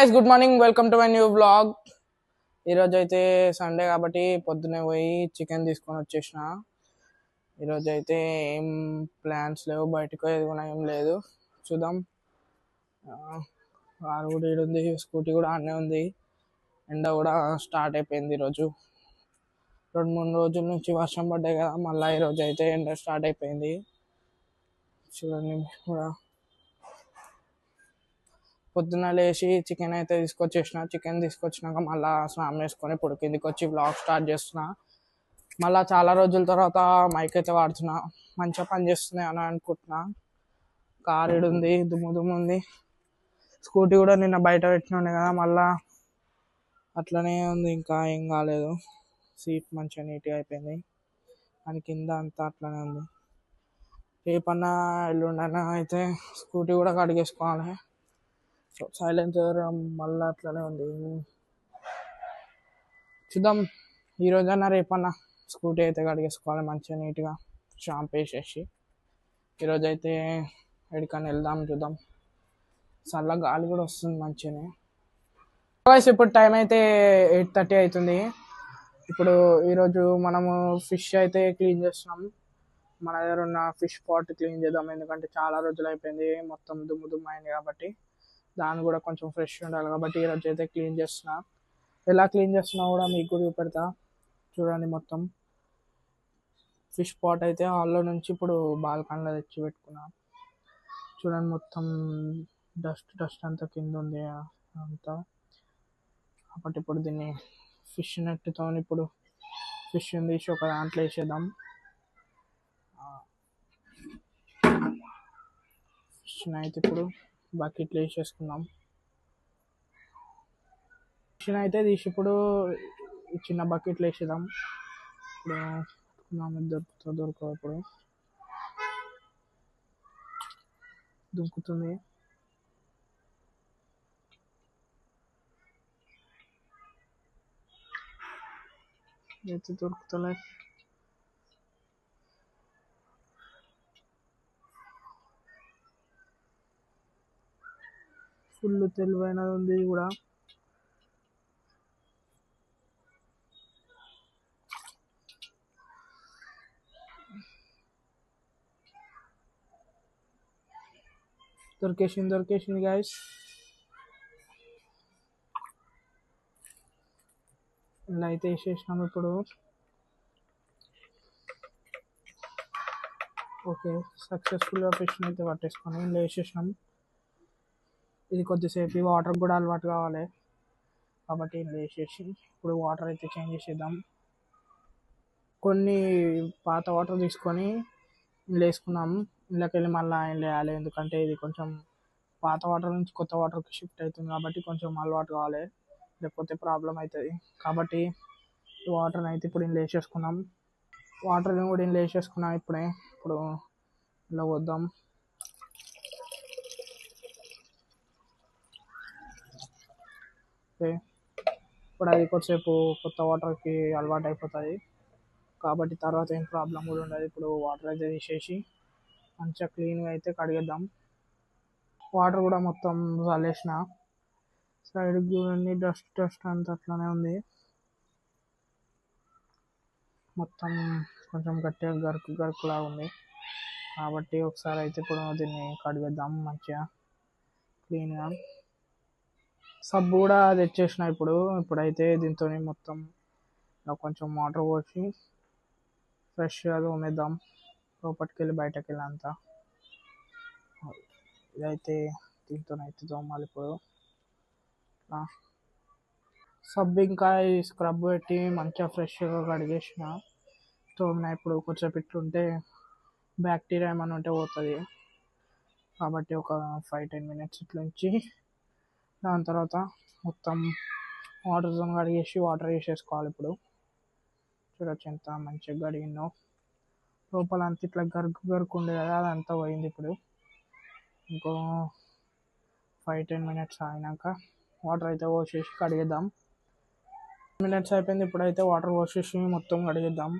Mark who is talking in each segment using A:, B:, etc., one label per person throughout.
A: Guys, good morning. Welcome to my new blog. ఈరోజు అయితే Sunday కాబట్టి పొద్దునే పోయి చికెన్ తీసుకొని వచ్చేసిన. ఈరోజు అయితే ఏం ప్లాన్స్ లేవు, బయటకు ఏది కూడా ఏం లేదు. చూద్దాం. కారు కూడా ఈడుంది, స్కూటీ కూడా ఆడనే ఉంది. ఎండ కూడా స్టార్ట్ అయిపోయింది ఈరోజు. 2-3 రోజుల నుంచి వర్షం పడ్డాయి కదా, మళ్ళీ ఈరోజు అయితే ఎండ స్టార్ట్ అయిపోయింది. చూడండి కూడా. పొద్దున్న లేచి చికెన్ అయితే తీసుకొచ్చేసిన. చికెన్ తీసుకొచ్చినాక మళ్ళీ స్నానం వేసుకొని ఇప్పుడు కిందికి వచ్చి బ్లాగ్ స్టార్ట్ చేస్తున్నా. మళ్ళీ చాలా రోజుల తర్వాత మైక్ అయితే వాడుతున్నా. మంచిగా పని చేస్తున్నాయి అని అనుకుంటున్నా. కార్ ఉంది, దుమ్ము ఉంది. స్కూటీ కూడా నిన్న బయట పెట్టిన కదా, మళ్ళీ అట్లనే ఉంది, ఇంకా ఏం కాలేదు. సీట్ మంచిగా నీట్గా అయిపోయింది. అని కింద అంతా అట్లనే ఉంది. రేపన్నా ఎల్లుండన్నా అయితే స్కూటీ కూడా కడిగేసుకోవాలి. సో సైలెన్సర్ మళ్ళీ అట్లనే ఉంది. చూద్దాం, ఈరోజన్నా రేపన్నా స్కూటీ అయితే కడిగేసుకోవాలి మంచిగా నీట్గా షాంపూ వేసేసి. ఈరోజు అయితే ఎక్కడికన్నా వెళ్దాం, చూద్దాం. చల్ల గాలి కూడా వస్తుంది మంచిగానే. ఇప్పుడు టైం అయితే 8:30 అవుతుంది. ఇప్పుడు ఈరోజు మనము ఫిష్ అయితే క్లీన్ చేస్తున్నాం. మన దగ్గర ఉన్న ఫిష్ పాట్ క్లీన్ చేద్దాం, ఎందుకంటే చాలా రోజులు అయిపోయింది, మొత్తం దుమ్ము అయింది కాబట్టి దాన్ని కూడా కొంచెం ఫ్రెష్ ఉండాలి కాబట్టి ఈరోజు అయితే క్లీన్ చేస్తున్నా. ఎలా క్లీన్ చేస్తున్నా కూడా మీకు కూడా చూపెడతా. చూడండి, మొత్తం ఫిష్ పాట్ అయితే హాల్లో నుంచి ఇప్పుడు బాల్కనీలో తెచ్చి పెట్టుకున్నా. చూడండి, మొత్తం డస్ట్ అంతా కింద ఉంది అంతా. కాబట్టి ఇప్పుడు దీన్ని ఫిష్ నెట్తో ఇప్పుడు ఫిష్ తీసి ఒక దాంట్లో వేసేద్దాం. ఫిష్ అయితే ఇప్పుడు బకెట్లో వేసేసుకుందాం. ఫిష్ అయితే తీసి ఇప్పుడు చిన్న బకెట్లో వేసేద్దాం. ఇప్పుడు దొరకదు, ఇప్పుడు దొరుకుతుంది. అయితే దొరుకుతలే. ఫుల్ తెలివైనది ఉంది కూడా. దొరికేసింది గైస్. ఇలా అయితే వేసేసినాం ఇప్పుడు. ఓకే, సక్సెస్ఫుల్గా ఫిష్ అయితే పట్టేసుకొని ఇలా వేసేసినాం. ఇది కొద్దిసేపు వాటర్ కూడా అలవాటు కావాలి కాబట్టి ఇలా వేసేసి ఇప్పుడు వాటర్ అయితే చేంజ్ చేసేద్దాం. కొన్ని పాత వాటర్ తీసుకొని ఇందులో వేసుకున్నాం. ఇందులోకి వెళ్ళి మళ్ళీ ఇందులో వేయాలి, ఎందుకంటే ఇది కొంచెం పాత వాటర్ నుంచి కొత్త వాటర్కి షిఫ్ట్ అవుతుంది కాబట్టి కొంచెం అలవాటు కావాలి, లేకపోతే ప్రాబ్లం అవుతుంది. కాబట్టి ఈ వాటర్ని అయితే ఇప్పుడు ఇందులో వేసేసుకున్నాం. వాటర్ని కూడా ఇందులో వేసేసుకున్నాం ఇప్పుడే. ఇప్పుడు ఇలా వద్దాం. ఓకే, ఇప్పుడు అది కొద్దిసేపు కొత్త వాటర్కి అలవాటు అయిపోతుంది కాబట్టి తర్వాత ఏం ప్రాబ్లం కూడా ఉండదు. ఇప్పుడు వాటర్ అయితే తీసేసి మంచిగా క్లీన్గా అయితే కడిగేద్దాం. వాటర్ కూడా మొత్తం చల్లేసిన. సైడ్కి చూడండి, డస్ట్ అంతా అట్లనే ఉంది. మొత్తం కొంచెం గట్టిగా గరుకులా ఉంది కాబట్టి ఒకసారి అయితే ఇప్పుడు దీన్ని కడిగేద్దాం మంచిగా క్లీన్గా. సబ్బు కూడా తెచ్చేసిన. ఇప్పుడైతే దీంతో మొత్తం కొంచెం వాటర్ పోసి ఫ్రెష్గా తోమేద్దాం, లోపలికి వెళ్ళి బయటకు వెళ్ళి అంతా. ఇదైతే దీంతోనైతే తోమాలి ఇప్పుడు. సబ్బు ఇంకా ఈ స్క్రబ్ పెట్టి మంచిగా ఫ్రెష్గా కడిగేసిన తోమిన. ఇప్పుడు కొంచెం ఇట్లుంటే బ్యాక్టీరియా ఏమైనా ఉంటే పోతుంది కాబట్టి ఒక 5-10 మినిట్స్ ఇట్లుంచి దాని తర్వాత మొత్తం వాటర్తో కడిగేసి వాటర్ వేసేసుకోవాలి. ఇప్పుడు చూడొచ్చు ఎంత మంచిగా కడిగిందో. లోపల అంతా ఇట్లా గరుకు ఉండే కదా, అదంతా పోయింది. ఇప్పుడు ఇంకో 5-10 మినిట్స్ అయినాక వాటర్ అయితే పోసేసి కడిగేద్దాం. మినిట్స్ అయిపోయింది. ఇప్పుడైతే వాటర్ పోసేసి మొత్తం కడిగేద్దాం.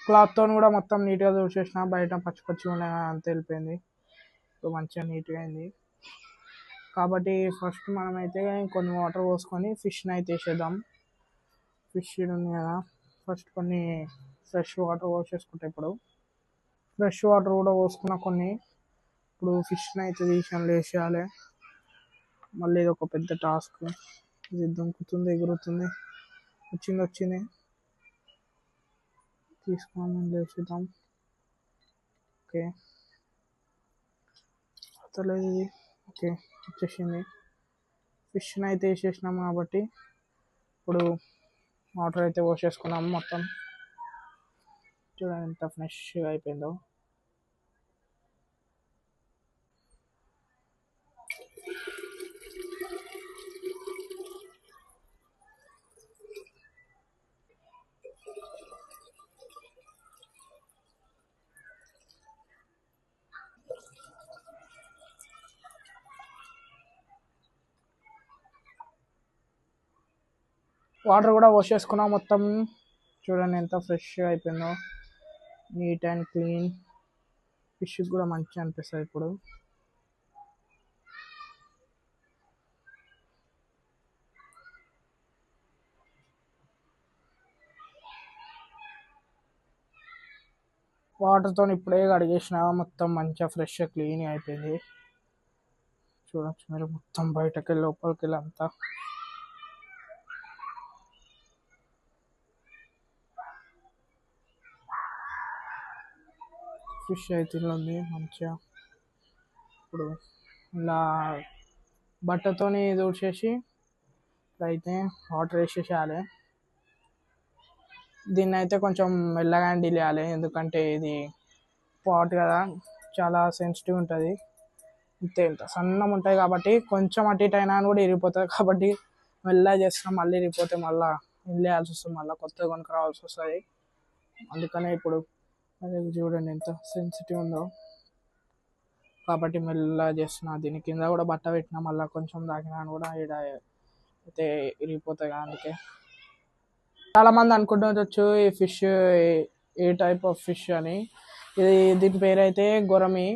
A: క్లాత్తో కూడా మొత్తం నీట్గా చూసేసిన, బయట పచ్చి పచ్చిగా ఉన్న అంత వెళ్ళిపోయింది. ఇప్పుడు మంచిగా నీట్గా అయింది. కాబట్టి ఫస్ట్ మనమైతే కొన్ని వాటర్ పోసుకొని ఫిష్ని అయితే వేసేద్దాం. ఫిష్ ఉంది కదా, ఫస్ట్ కొన్ని ఫ్రెష్ వాటర్ పోసేసుకుంటాం. ఇప్పుడు ఫ్రెష్ వాటర్ కూడా పోసుకున్న కొన్ని. ఇప్పుడు ఫిష్ని అయితే తీసి వేసేయాలి. మళ్ళీ ఇది ఒక పెద్ద టాస్క్. ఇది దుంకుతుంది, ఎగురుతుంది, వచ్చింది తీసుకొని వేసేద్దాం. ఓకే, అతలేదు ఇది. ఓకే, వచ్చేసింది. ఫిష్ని అయితే వేసేసినాం కాబట్టి ఇప్పుడు వాటర్ అయితే పోసేసుకున్నాము. మొత్తం చూడండి ఎంత ఫ్రెష్గా అయిపోయిందో. వాటర్ కూడా పోసేసుకున్నాం మొత్తం. చూడండి ఎంత ఫ్రెష్గా అయిపోయిందో, నీట్ అండ్ క్లీన్. ఫిష్ కూడా మంచిగా అనిపిస్తుంది. ఇప్పుడు వాటర్తో ఇప్పుడే కడిగేసిన, మొత్తం మంచిగా ఫ్రెష్గా క్లీన్గా అయిపోయింది. చూడొచ్చు మీరు, మొత్తం బయటకు వెళ్ళి లోపలికి వెళ్ళి అంతా. ఫిష్ అయితే ఉంది మంచిగా. ఇప్పుడు ఇలా బట్టతోని తుడిచేసి అయితే వాటర్ వేసేసేయాలి. దీన్ని అయితే కొంచెం మెల్లగా హ్యాండిల్ చేయాలి, ఎందుకంటే ఇది పాట్ కదా, చాలా సెన్సిటివ్ ఉంటుంది. ఇంత సన్నం ఉంటాయి కాబట్టి కొంచెం అటు ఇటు అయినా కూడా ఇరిగిపోతుంది. కాబట్టి మెల్లగా చేస్తున్నాం, మళ్ళీ ఇరిగిపోతే మళ్ళీ వెళ్ళేయాల్సి వస్తుంది, మళ్ళీ కొత్తగా కొనుక్క రావాల్సి వస్తుంది. అందుకనే ఇప్పుడు అదే చూడండి ఎంత సెన్సిటివ్ ఉందో. కాబట్టి మెల్లగా చేస్తున్నా. దీని కింద కూడా బట్ట పెట్టినా, మళ్ళీ కొంచెం తాకినా కూడా ఈడ అయితే ఇరిగిపోతాయి. అందుకే చాలామంది అనుకుంటుండొచ్చు ఈ fish A type of fish అని. దీని పేరు అయితే గొరమి.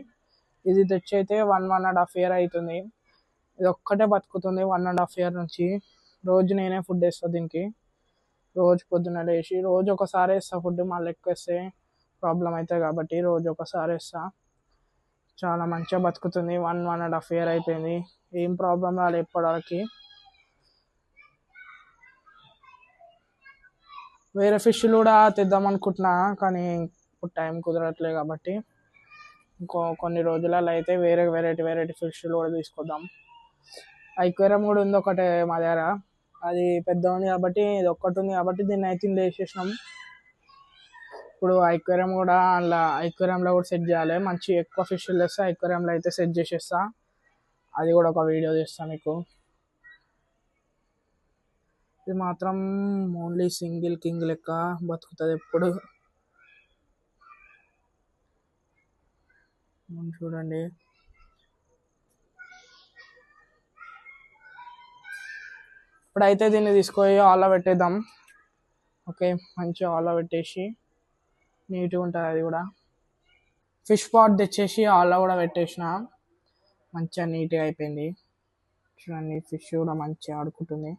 A: ఇది తెచ్చి అయితే 1.5 year అవుతుంది. ఇది ఒక్కటే బతుకుతుంది 1.5 year నుంచి. రోజు నేనే ఫుడ్ వేస్తాను దీనికి. రోజు పొద్దున్న లేచి రోజు ఒకసారి వేస్తా ఫుడ్, మళ్ళీ ఎక్కువ వేస్తే ప్రాబ్లం అవుతుంది కాబట్టి రోజు ఒకసారి వేస్తా. చాలా మంచిగా బతుకుతుంది. 1.5 year అయిపోయింది, ఏం ప్రాబ్లం రాలేదు ఇప్పటివరకు. వేరే ఫిష్లు కూడా తెద్దాం అనుకుంటున్నా, కానీ ఇప్పుడు టైం కుదరట్లేదు. కాబట్టి కొన్ని రోజులలో అయితే వేరే వెరైటీ ఫిష్లు కూడా తీసుకొద్దాం. ఐక్వేరియం కూడా ఉంది ఒకటే మా దగ్గర. అది పెద్ద ఉంది కాబట్టి, ఇది ఒక్కటి ఉంది కాబట్టి దీన్ని అయితే వేసేసినాం. ఇప్పుడు ఐక్వేరియం కూడా అలా ఐక్వేరియంలో కూడా సెట్ చేయాలి. మంచి ఎక్కువ ఫిష్లు తెస్తే ఐక్వేరియంలో అయితే సెట్ చేసేస్తా. అది కూడా ఒక వీడియో చేస్తాను మీకు. ఇది మాత్రం ఓన్లీ సింగిల్ కింగ్ లెక్క బతుకుతుంది ఎప్పుడు. చూడండి ఇప్పుడైతే దీన్ని తీసుకొని ఆలో పెట్టేద్దాం. ఓకే, మంచిగా ఆలో పెట్టేసి నీట్గా ఉంటుంది అది కూడా. ఫిష్ పాట్ తెచ్చేసి ఆలో కూడా పెట్టేసిన, మంచిగా నీట్గా అయిపోయింది. చూడండి ఫిష్ కూడా మంచిగా ఆడుకుంటుంది.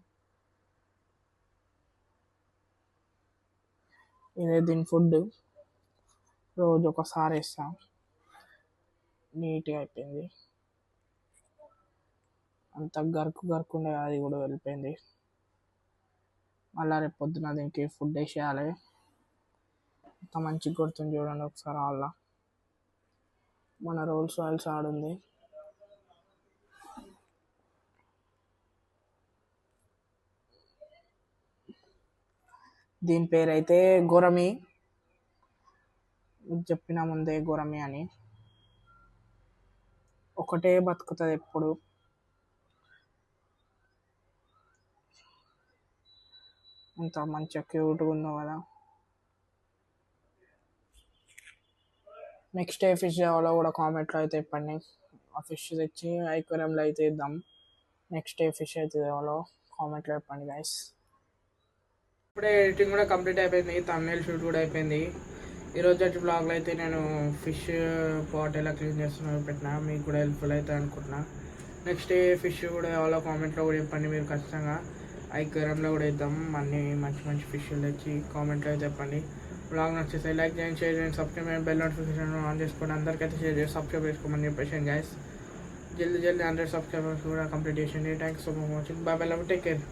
A: ఇదే దీని ఫుడ్, రోజు ఒకసారి వేస్తా. నీట్గా అయిపోయింది, అంత గరుకుండే అది కూడా వెళ్ళిపోయింది. మళ్ళీ రేపు పొద్దున దీనికి ఫుడ్ వేసేయాలి. అంత మంచిగా కొడుతుంది చూడండి ఒకసారి. వాళ్ళ మన రోల్స్ రాయల్స్ ఆడుంది. దీని పేరు అయితే గొరమి. చెప్పిన ముందే గొరమి అని. ఒకటే బతుకుతుంది ఎప్పుడు. అంత మంచిగా క్యూట్గా ఉందో కదా. నెక్స్ట్ ఏ ఫిష్ కావాలో కూడా కామెంట్లో అయితే చెప్పండి. ఆ ఫిష్ తెచ్చి ఐక్వేరియంలో అయితే ఇద్దాం. నెక్స్ట్ ఏ ఫిష్ అయితే కావాలో కామెంట్లో చెప్పండి గైస్. ఇప్పుడే ఎడిటింగ్ కూడా కంప్లీట్ అయిపోయింది, థంబ్నెయిల్ షూట్ కూడా అయిపోయింది. ఈరోజు వచ్చి బ్లాగ్లో అయితే నేను ఫిష్ పాట్ ఎలా క్లీన్ చేస్తున్నారో పెట్టినా, మీకు కూడా హెల్ప్ఫుల్ అవుతుంది అనుకుంటున్నా. నెక్స్ట్ ఏ ఫిష్ కూడా కావాలో కామెంట్లో కూడా చెప్పండి. మీరు ఖచ్చితంగా ఐక్వరంలో కూడా ఇద్దాం అన్ని మంచి మంచి ఫిష్లు తెచ్చి కామెంట్లో అయితే చెప్పండి. బ్లాగ్ నచ్చేస్తే లైక్ చేయండి, షేర్ చేయండి, సబ్స్క్రైబ్ చేయండి, బెల్ నోటిఫికేషన్ ఆన్ చేసుకోండి. అందరికైతే షేర్ చేసి సబ్స్క్రైబ్ చేసుకోమని చెప్పేసి గైస్. జల్దీ 100 సబ్స్క్రైబర్స్ కూడా కంప్లీట్ చేయండి. Thanks so much watching. Bye bye, love, take care.